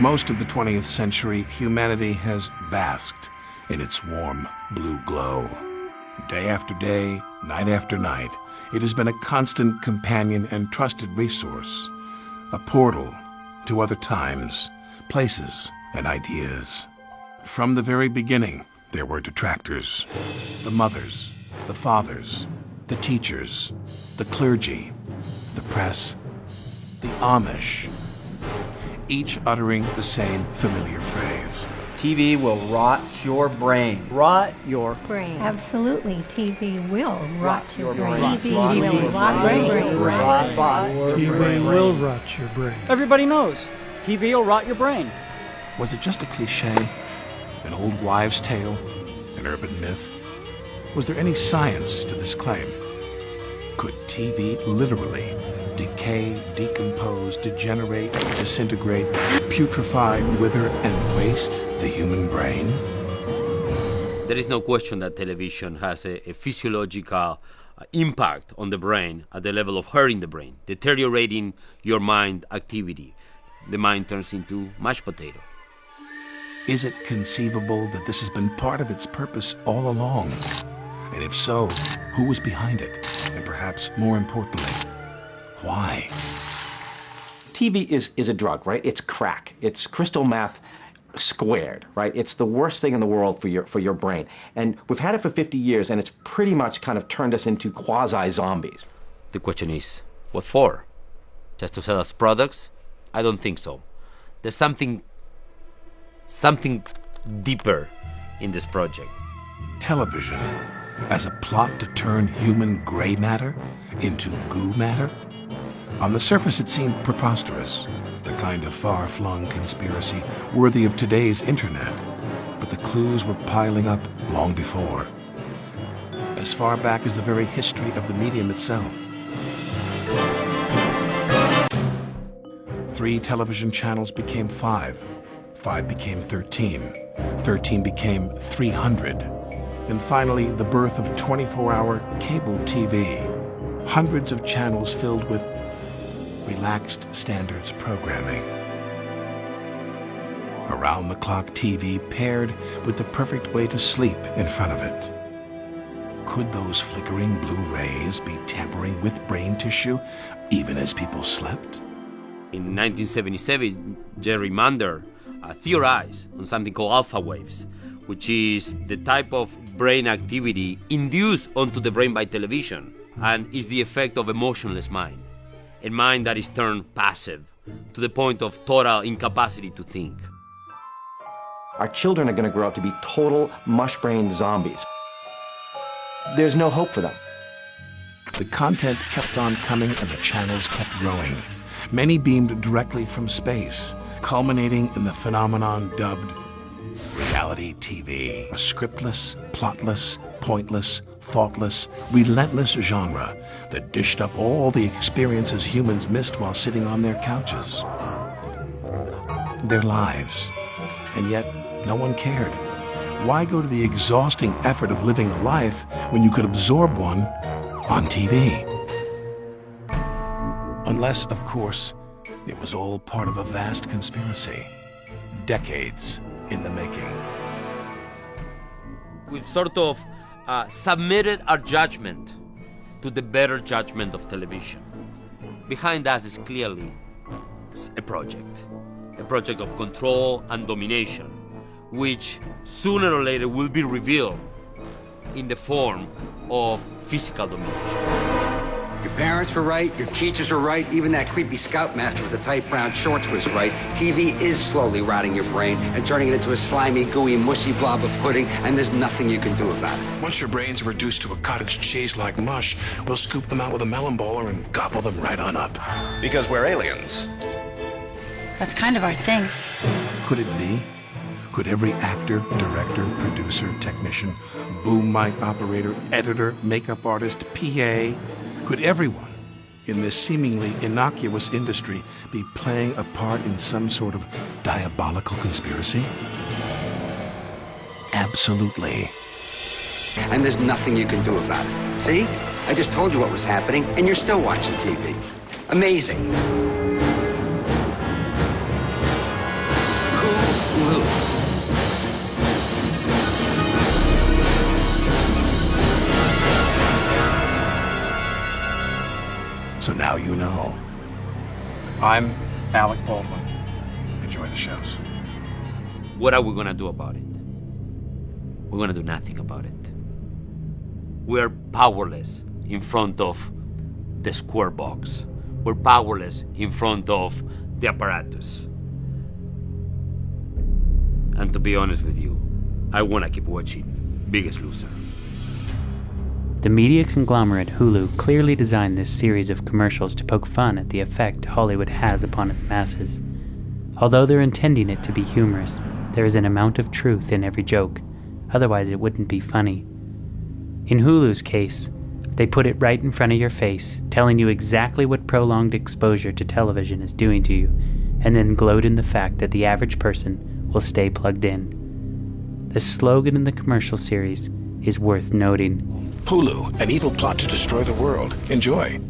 most of the 20th century, humanity has basked in its warm blue glow. Day after day, night after night, it has been a constant companion and trusted resource, a portal to other times, places, and ideas. From the very beginning, there were detractors, the mothers, the fathers, the teachers, the clergy, the press, the Amish, each uttering the same familiar phrase. TV will rot your brain. Rot your brain. Absolutely, TV will rot your brain. TV will rot your brain. TV will rot your brain. Everybody knows, TV will rot your brain. Was it just a cliche, an old wives' tale, an urban myth? Was there any science to this claim? Could TV literally decay, decompose, degenerate, disintegrate, putrefy, wither, and waste the human brain? There is no question that television has a physiological impact on the brain at the level of hurting the brain, deteriorating your mind activity. The mind turns into mashed potato. Is it conceivable that this has been part of its purpose all along? And if so, who was behind it? And perhaps more importantly, why? TV is a drug, right? It's crack. It's crystal meth squared, right? It's the worst thing in the world for your brain. And we've had it for 50 years, and it's pretty much kind of turned us into quasi-zombies. The question is, what for? Just to sell us products? I don't think so. There's something deeper in this project. Television as a plot to turn human gray matter into goo matter? On the surface, it seemed preposterous, the kind of far-flung conspiracy worthy of today's internet. But the clues were piling up long before, as far back as the very history of the medium itself. 3 television channels became 5. 5 became 13. 13 became 300. And finally, the birth of 24-hour cable TV. Hundreds of channels filled with relaxed standards programming. Around-the-clock TV paired with the perfect way to sleep in front of it. Could those flickering blue rays be tampering with brain tissue even as people slept? In 1977, Jerry Mander theorized on something called alpha waves, which is the type of brain activity induced onto the brain by television, and is the effect of emotionless mind. A mind that is turned passive to the point of total incapacity to think. Our children are going to grow up to be total mush-brained zombies. There's no hope for them. The content kept on coming and the channels kept growing. Many beamed directly from space, culminating in the phenomenon dubbed reality TV, a scriptless, plotless, pointless, thoughtless, relentless genre that dished up all the experiences humans missed while sitting on their couches. Their lives. And yet, no one cared. Why go to the exhausting effort of living a life when you could absorb one on TV? Unless, of course, it was all part of a vast conspiracy. Decades in the making. We've sort of submitted our judgment to the better judgment of television. Behind us is clearly a project of control and domination, which sooner or later will be revealed in the form of physical domination. Your parents were right, your teachers were right, even that creepy scoutmaster with the tight brown shorts was right. TV is slowly rotting your brain and turning it into a slimy, gooey, mushy blob of pudding, and there's nothing you can do about it. Once your brains are reduced to a cottage cheese like mush, we'll scoop them out with a melon bowler and gobble them right on up. Because we're aliens. That's kind of our thing. Could it be? Could every actor, director, producer, technician, boom mic operator, editor, makeup artist, PA, could everyone in this seemingly innocuous industry be playing a part in some sort of diabolical conspiracy? Absolutely. And there's nothing you can do about it. See? I just told you what was happening, and you're still watching TV. Amazing. I'm Alec Baldwin. Enjoy the shows. What are we gonna do about it? We're gonna do nothing about it. We're powerless in front of the square box. We're powerless in front of the apparatus. And to be honest with you, I wanna keep watching Biggest Loser. The media conglomerate Hulu clearly designed this series of commercials to poke fun at the effect Hollywood has upon its masses. Although they're intending it to be humorous, there is an amount of truth in every joke, otherwise it wouldn't be funny. In Hulu's case, they put it right in front of your face, telling you exactly what prolonged exposure to television is doing to you, and then gloat in the fact that the average person will stay plugged in. The slogan in the commercial series is worth noting. Hulu, an evil plot to destroy the world. Enjoy.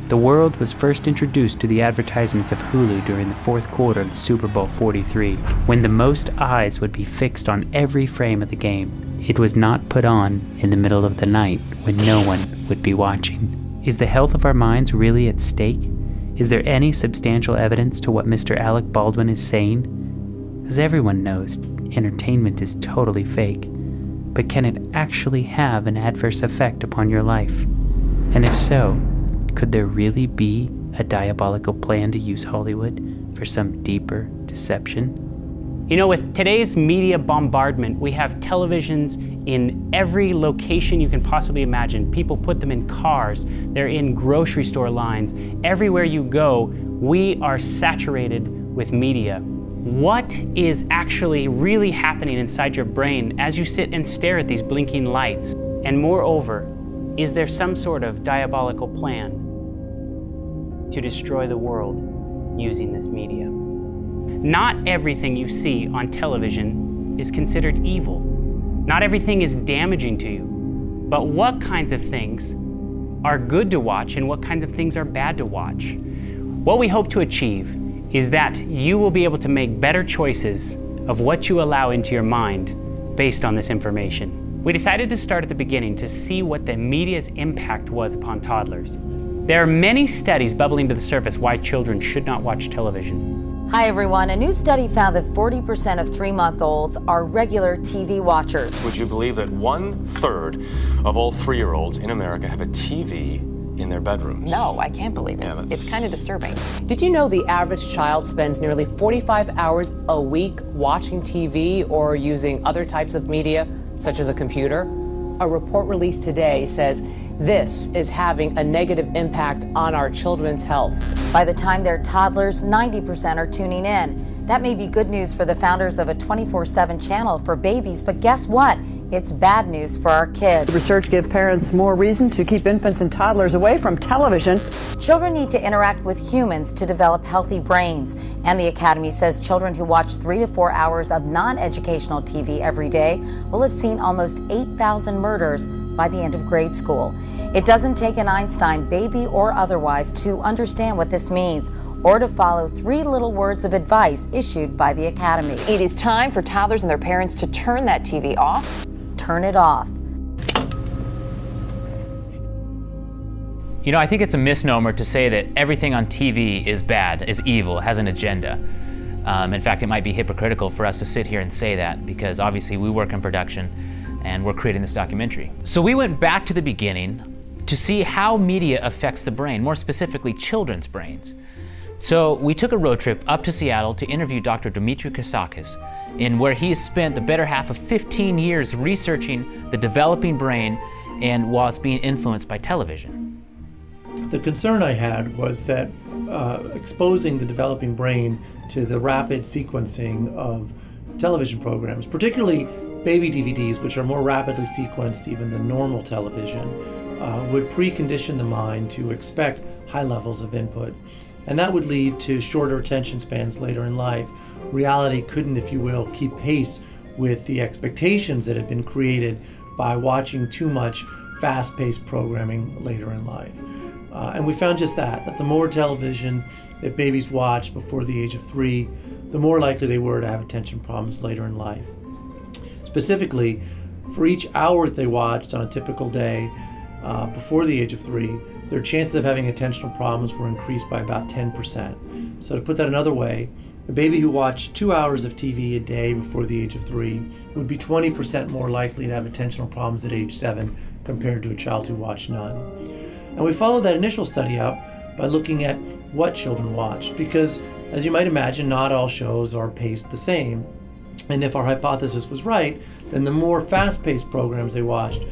The world was first introduced to the advertisements of Hulu during the fourth quarter of the Super Bowl 43, when the most eyes would be fixed on every frame of the game. It was not put on in the middle of the night when no one would be watching. Is the health of our minds really at stake? Is there any substantial evidence to what Mr. Alec Baldwin is saying? As everyone knows, entertainment is totally fake. But can it actually have an adverse effect upon your life? And if so, could there really be a diabolical plan to use Hollywood for some deeper deception? You know, with today's media bombardment, we have televisions in every location you can possibly imagine. People put them in cars, they're in grocery store lines. Everywhere you go, we are saturated with media. What is actually really happening inside your brain as you sit and stare at these blinking lights? And moreover, is there some sort of diabolical plan to destroy the world using this media? Not everything you see on television is considered evil. Not everything is damaging to you. But what kinds of things are good to watch and what kinds of things are bad to watch? What we hope to achieve is that you will be able to make better choices of what you allow into your mind based on this information. We decided to start at the beginning to see what the media's impact was upon toddlers. There are many studies bubbling to the surface why children should not watch television. Hi everyone, a new study found that 40% of 3-month-olds are regular TV watchers. Would you believe that 1/3 of all 3-year-olds in America have a TV in their bedrooms? No, I can't believe it. Yeah, it's kind of disturbing. Did you know the average child spends nearly 45 hours a week watching TV or using other types of media, such as a computer? A report released today says this is having a negative impact on our children's health. By the time they're toddlers, 90% are tuning in. That may be good news for the founders of a 24/7 channel for babies, but guess what? It's bad news for our kids. Research gives parents more reason to keep infants and toddlers away from television. Children need to interact with humans to develop healthy brains. And the Academy says children who watch 3 to 4 hours of non-educational TV every day will have seen almost 8,000 murders by the end of grade school. It doesn't take an Einstein, baby or otherwise, to understand what this means or to follow 3 little words of advice issued by the Academy. It is time for toddlers and their parents to turn that TV off. Turn it off. You know, I think it's a misnomer to say that everything on TV is bad, is evil, has an agenda. In fact, it might be hypocritical for us to sit here and say that because obviously we work in production and we're creating this documentary. So we went back to the beginning to see how media affects the brain, more specifically children's brains. So we took a road trip up to Seattle to interview Dr. Dimitri Christakis, in where he has spent the better half of 15 years researching the developing brain and while it's being influenced by television. The concern I had was that exposing the developing brain to the rapid sequencing of television programs, particularly baby DVDs, which are more rapidly sequenced even than normal television, would precondition the mind to expect high levels of input. And that would lead to shorter attention spans later in life. Reality couldn't, if you will, keep pace with the expectations that had been created by watching too much fast-paced programming later in life. And we found just that the more television that babies watched before the age of 3, the more likely they were to have attention problems later in life. Specifically, for each hour that they watched on a typical day before the age of 3, their chances of having attentional problems were increased by about 10%. So to put that another way, a baby who watched 2 hours of TV a day before the age of 3 would be 20% more likely to have attentional problems at age 7 compared to a child who watched none. And we followed that initial study up by looking at what children watched, because as you might imagine, not all shows are paced the same. And if our hypothesis was right, then the more fast-paced programs they watched,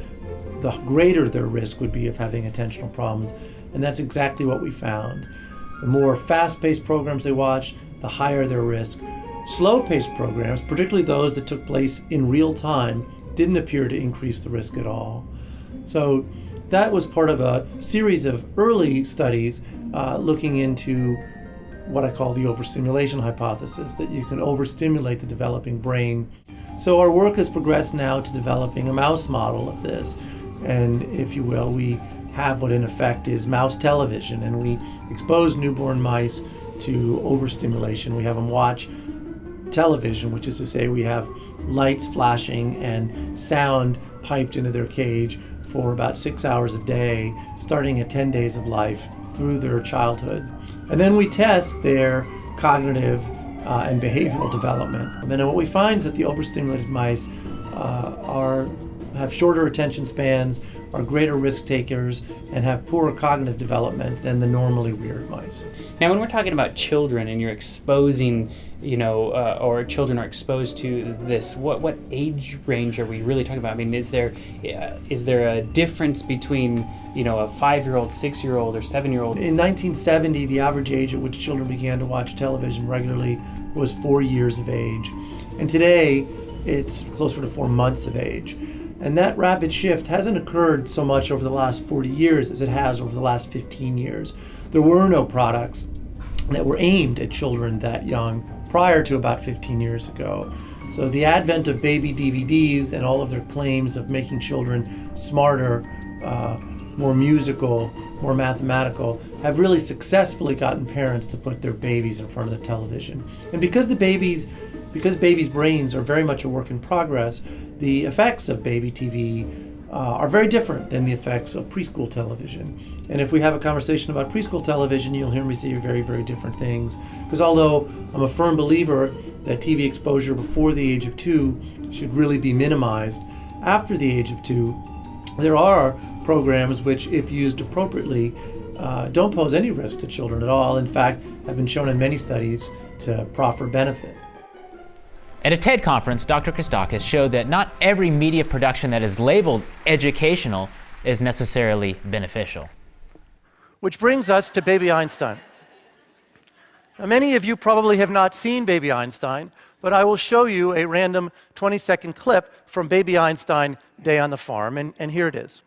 the greater their risk would be of having attentional problems. And that's exactly what we found. The more fast-paced programs they watched, the higher their risk. Slow-paced programs, particularly those that took place in real time, didn't appear to increase the risk at all. So that was part of a series of early studies looking into what I call the overstimulation hypothesis, that you can overstimulate the developing brain. So our work has progressed now to developing a mouse model of this. And if you will, we have what in effect is mouse television, and we expose newborn mice to overstimulation. We have them watch television, which is to say we have lights flashing and sound piped into their cage for about 6 hours a day, starting at 10 days of life through their childhood. And then we test their cognitive and behavioral development. And then what we find is that the overstimulated mice have shorter attention spans, are greater risk takers, and have poorer cognitive development than the normally weird mice. Now, when we're talking about children and you're exposing, or children are exposed to this, what age range are we really talking about? I mean, is there a difference between, a 5-year-old, 6-year-old, or 7-year-old? In 1970, the average age at which children began to watch television regularly was 4 years of age. And today, it's closer to 4 months of age. And that rapid shift hasn't occurred so much over the last 40 years as it has over the last 15 years. There were no products that were aimed at children that young prior to about 15 years ago. So the advent of baby DVDs and all of their claims of making children smarter, more musical, more mathematical, have really successfully gotten parents to put their babies in front of the television. And because babies' brains are very much a work in progress, the effects of baby TV are very different than the effects of preschool television. And if we have a conversation about preschool television, you'll hear me say very, very different things. Because although I'm a firm believer that TV exposure before the age of 2 should really be minimized, after the age of 2, there are programs which, if used appropriately, don't pose any risk to children at all. In fact, have been shown in many studies to proffer benefit. At a TED conference, Dr. Christakis showed that not every media production that is labeled educational is necessarily beneficial. Which brings us to Baby Einstein. Now, many of you probably have not seen Baby Einstein, but I will show you a random 20-second clip from Baby Einstein Day on the Farm, and here it is.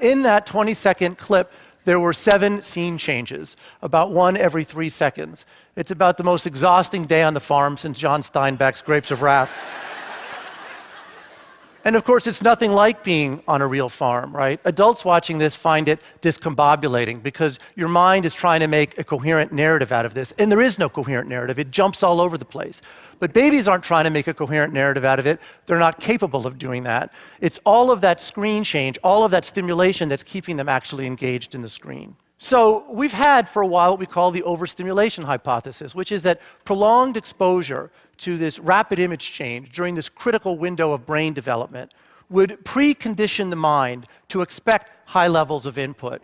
In that 20-second clip, there were 7 scene changes, about 1 every 3 seconds. It's about the most exhausting day on the farm since John Steinbeck's Grapes of Wrath. And of course, it's nothing like being on a real farm, right? Adults watching this find it discombobulating because your mind is trying to make a coherent narrative out of this, and there is no coherent narrative. It jumps all over the place. But babies aren't trying to make a coherent narrative out of it. They're not capable of doing that. It's all of that screen change, all of that stimulation that's keeping them actually engaged in the screen. So we've had for a while what we call the overstimulation hypothesis, which is that prolonged exposure to this rapid image change during this critical window of brain development would precondition the mind to expect high levels of input,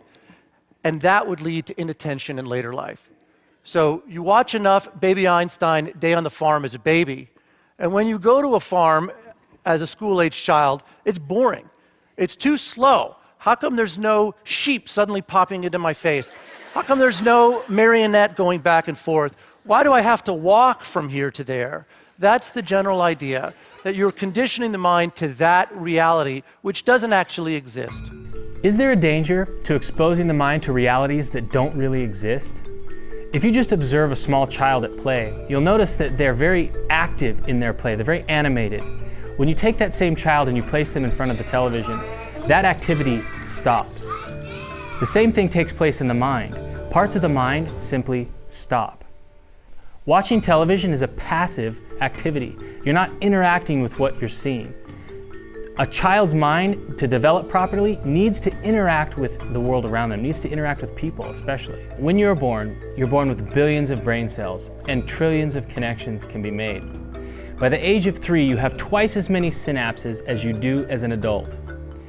and that would lead to inattention in later life. So you watch enough Baby Einstein Day on the Farm as a baby, and when you go to a farm as a school-age child, it's boring. It's too slow. How come there's no sheep suddenly popping into my face? How come there's no marionette going back and forth? Why do I have to walk from here to there? That's the general idea, that you're conditioning the mind to that reality, which doesn't actually exist. Is there a danger to exposing the mind to realities that don't really exist? If you just observe a small child at play, you'll notice that they're very active in their play, they're very animated. When you take that same child and you place them in front of the television, that activity stops. The same thing takes place in the mind. Parts of the mind simply stop. Watching television is a passive activity. You're not interacting with what you're seeing. A child's mind, to develop properly, needs to interact with the world around them, needs to interact with people especially. When you're born with billions of brain cells and trillions of connections can be made. By the age of 3, you have twice as many synapses as you do as an adult.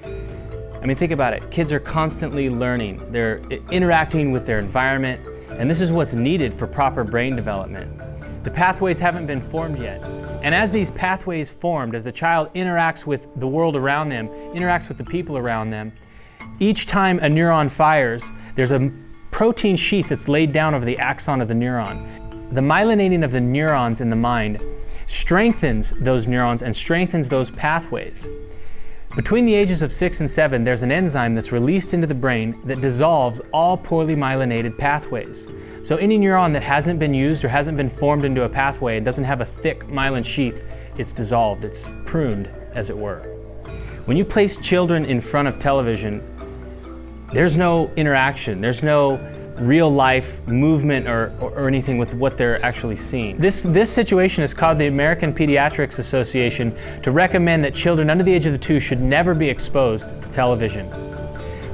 I mean, think about it. Kids are constantly learning. They're interacting with their environment, and this is what's needed for proper brain development. The pathways haven't been formed yet. And as these pathways formed, as the child interacts with the world around them, interacts with the people around them, each time a neuron fires, there's a protein sheath that's laid down over the axon of the neuron. The myelinating of the neurons in the mind strengthens those neurons and strengthens those pathways. Between the ages of 6 and 7, there's an enzyme that's released into the brain that dissolves all poorly myelinated pathways. So any neuron that hasn't been used or hasn't been formed into a pathway and doesn't have a thick myelin sheath, it's dissolved, it's pruned, as it were. When you place children in front of television, there's no interaction, there's no real life movement or anything with what they're actually seeing. This situation has caused the American Pediatrics Association to recommend that children under the age of 2 should never be exposed to television.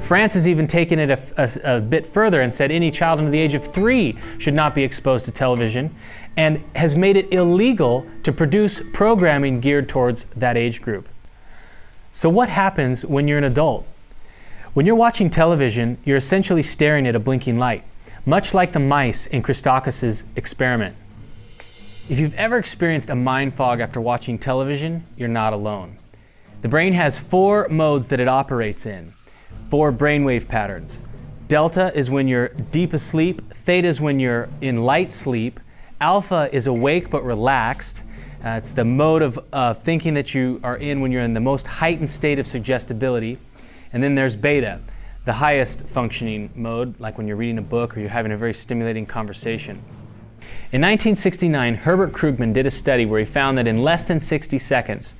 France has even taken it a bit further and said any child under the age of 3 should not be exposed to television, and has made it illegal to produce programming geared towards that age group. So what happens when you're an adult? When you're watching television, you're essentially staring at a blinking light, much like the mice in Christakis' experiment. If you've ever experienced a mind fog after watching television, you're not alone. The brain has 4 modes that it operates in, 4 brainwave patterns. Delta is when you're deep asleep, theta is when you're in light sleep, alpha is awake but relaxed. It's the mode of thinking that you are in when you're in the most heightened state of suggestibility. And then there's beta, the highest functioning mode, like when you're reading a book or you're having a very stimulating conversation. In 1969, Herbert Krugman did a study where he found that in less than 60 seconds,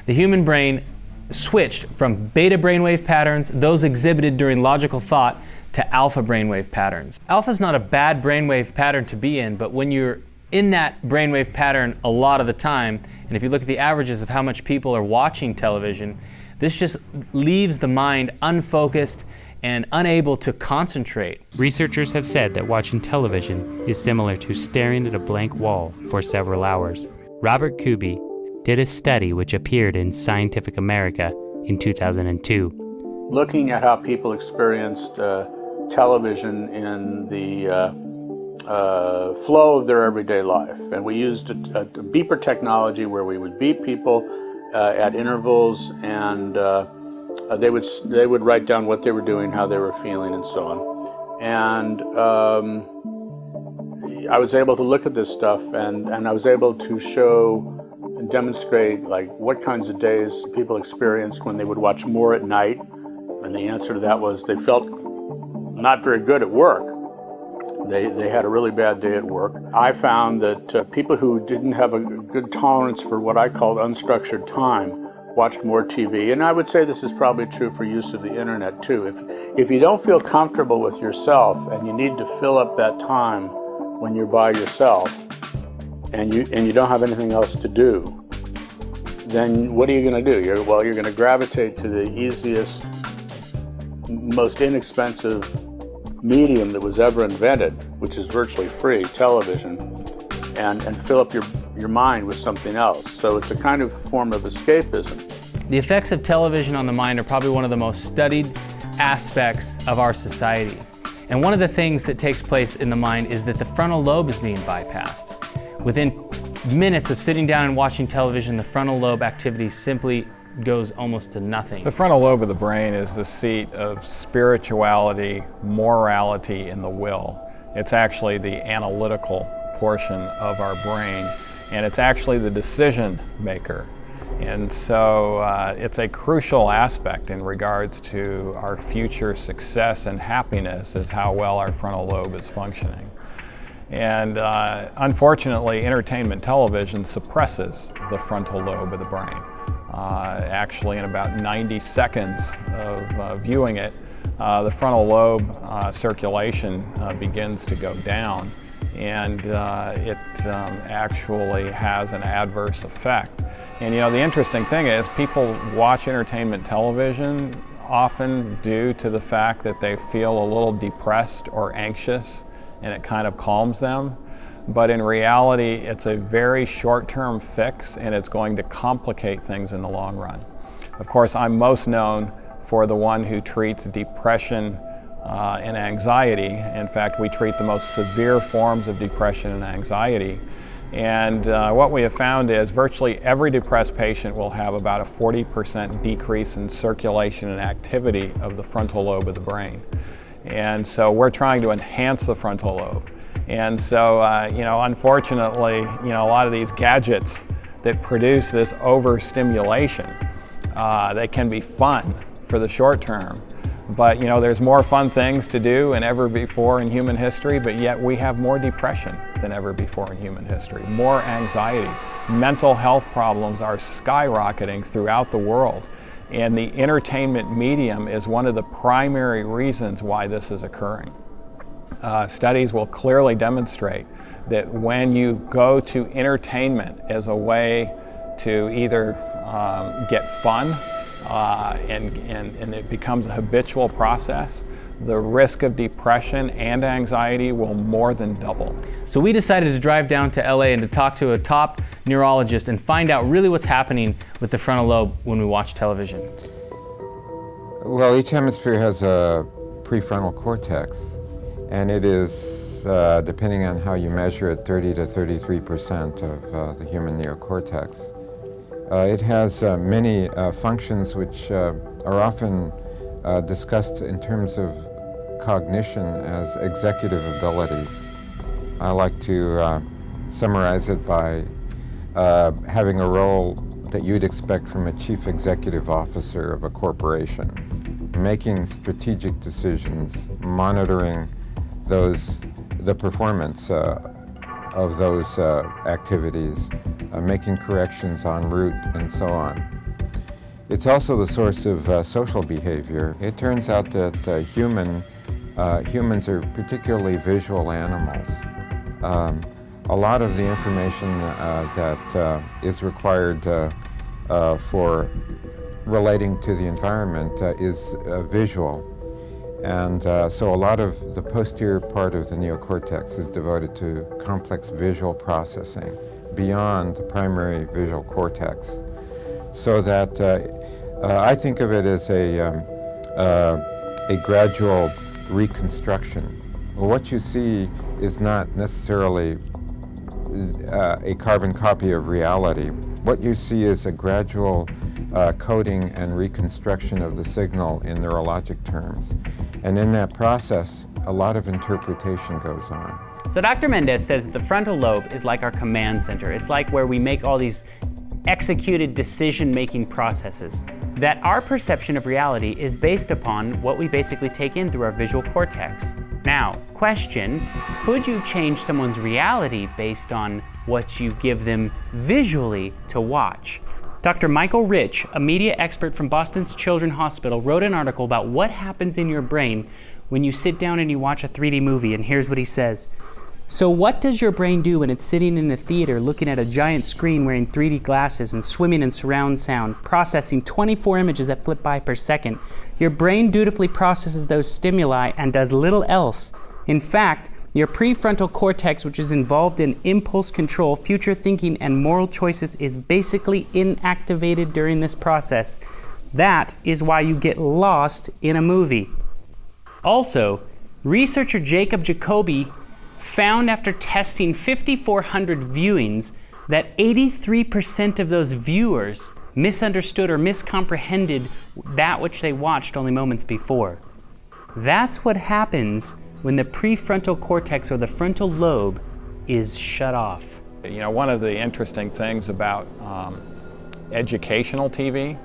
the human brain switched from beta brainwave patterns, those exhibited during logical thought, to alpha brainwave patterns. Alpha is not a bad brainwave pattern to be in, but when you're in that brainwave pattern a lot of the time, and if you look at the averages of how much people are watching television, this just leaves the mind unfocused and unable to concentrate. Researchers have said that watching television is similar to staring at a blank wall for several hours. Robert Kuby did a study which appeared in Scientific America in 2002. Looking at how people experienced television in the flow of their everyday life. And we used a beeper technology where we would beep people at intervals, and they would write down what they were doing, how they were feeling, and so on. And I was able to look at this stuff, and I was able to show and demonstrate like what kinds of days people experienced when they would watch more at night. And the answer to that was they felt not very good at work. They had a really bad day at work. I found that people who didn't have a good tolerance for what I called unstructured time watched more TV. And I would say this is probably true for use of the internet too. If you don't feel comfortable with yourself and you need to fill up that time when you're by yourself and you don't have anything else to do, then what are you going to do? You're going to gravitate to the easiest, most inexpensive medium that was ever invented, which is virtually free, television, and fill up your mind with something else. So it's a kind of form of escapism. The effects of television on the mind are probably one of the most studied aspects of our society. And one of the things that takes place in the mind is that the frontal lobe is being bypassed. Within minutes of sitting down and watching television, the frontal lobe activity simply goes almost to nothing. The frontal lobe of the brain is the seat of spirituality, morality, and the will. It's actually the analytical portion of our brain, and it's actually the decision maker. And so it's a crucial aspect in regards to our future success and happiness is how well our frontal lobe is functioning. And unfortunately, entertainment television suppresses the frontal lobe of the brain. Actually, in about 90 seconds of viewing it, the frontal lobe circulation begins to go down, and it actually has an adverse effect. And you know, the interesting thing is people watch entertainment television often due to the fact that they feel a little depressed or anxious, and it kind of calms them. But in reality, it's a very short-term fix, and it's going to complicate things in the long run. Of course, I'm most known for the one who treats depression and anxiety. In fact, we treat the most severe forms of depression and anxiety. And what we have found is virtually every depressed patient will have about a 40% decrease in circulation and activity of the frontal lobe of the brain. And so we're trying to enhance the frontal lobe. And so, you know, unfortunately, you know, a lot of these gadgets that produce this overstimulation, they can be fun for the short term. But, you know, there's more fun things to do than ever before in human history, but yet we have more depression than ever before in human history, more anxiety. Mental health problems are skyrocketing throughout the world, and the entertainment medium is one of the primary reasons why this is occurring. Studies will clearly demonstrate that when you go to entertainment as a way to either get fun, and it becomes a habitual process, the risk of depression and anxiety will more than double. So we decided to drive down to LA and to talk to a top neurologist and find out really what's happening with the frontal lobe when we watch television. Well, each hemisphere has a prefrontal cortex, and it is, depending on how you measure it, 30 to 33% of the human neocortex. It has many functions which are often discussed in terms of cognition as executive abilities. I like to summarize it by having a role that you'd expect from a chief executive officer of a corporation, making strategic decisions, monitoring the performance of those activities, making corrections en route, and so on. It's also the source of social behavior. It turns out that humans are particularly visual animals. A lot of the information that is required for relating to the environment is visual. And so a lot of the posterior part of the neocortex is devoted to complex visual processing beyond the primary visual cortex. So that I think of it as a gradual reconstruction. Well, what you see is not necessarily a carbon copy of reality. What you see is a gradual coding and reconstruction of the signal in neurologic terms. And in that process, a lot of interpretation goes on. So Dr. Mendez says that the frontal lobe is like our command center. It's like where we make all these executed decision-making processes. That our perception of reality is based upon what we basically take in through our visual cortex. Now, question, could you change someone's reality based on what you give them visually to watch? Dr. Michael Rich, a media expert from Boston's Children's Hospital, wrote an article about what happens in your brain when you sit down and you watch a 3D movie, and here's what he says. So what does your brain do when it's sitting in a theater looking at a giant screen wearing 3D glasses and swimming in surround sound, processing 24 images that flip by per second? Your brain dutifully processes those stimuli and does little else. In fact, your prefrontal cortex, which is involved in impulse control, future thinking, and moral choices, is basically inactivated during this process. That is why you get lost in a movie. Also, researcher Jacob Jacoby found after testing 5,400 viewings that 83% of those viewers misunderstood or miscomprehended that which they watched only moments before. That's what happens when the prefrontal cortex or the frontal lobe is shut off. You know, one of the interesting things about educational TV,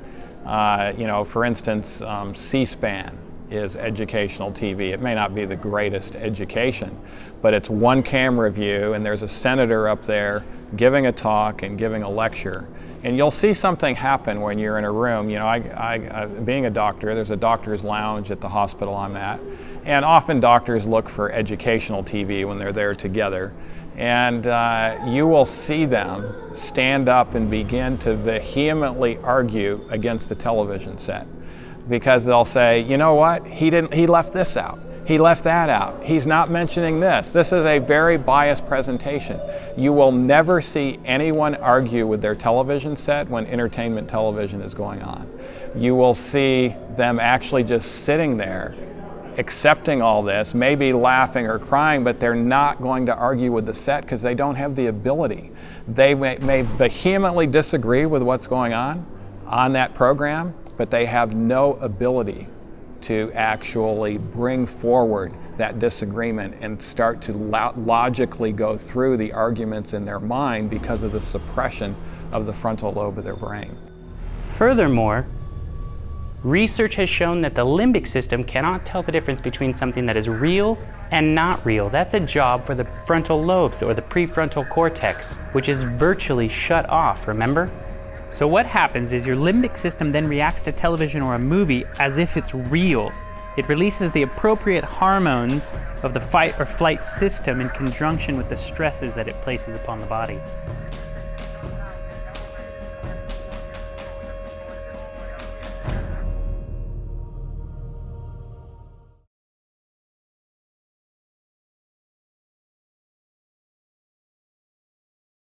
you know, for instance, C-SPAN is educational TV. It may not be the greatest education, but it's one camera view and there's a senator up there giving a talk and giving a lecture. And you'll see something happen when you're in a room. You know, I being a doctor, there's a doctor's lounge at the hospital I'm at. And often doctors look for educational TV when they're there together. And you will see them stand up and begin to vehemently argue against the television set. Because they'll say, you know what, he left this out. He left that out. He's not mentioning this. This is a very biased presentation. You will never see anyone argue with their television set when entertainment television is going on. You will see them actually just sitting there, accepting all this, maybe laughing or crying, but they're not going to argue with the set because they don't have the ability. They may vehemently disagree with what's going on that program, but they have no ability to actually bring forward that disagreement and start to logically go through the arguments in their mind because of the suppression of the frontal lobe of their brain. Furthermore, research has shown that the limbic system cannot tell the difference between something that is real and not real. That's a job for the frontal lobes or the prefrontal cortex, which is virtually shut off, remember? So what happens is your limbic system then reacts to television or a movie as if it's real. It releases the appropriate hormones of the fight or flight system in conjunction with the stresses that it places upon the body.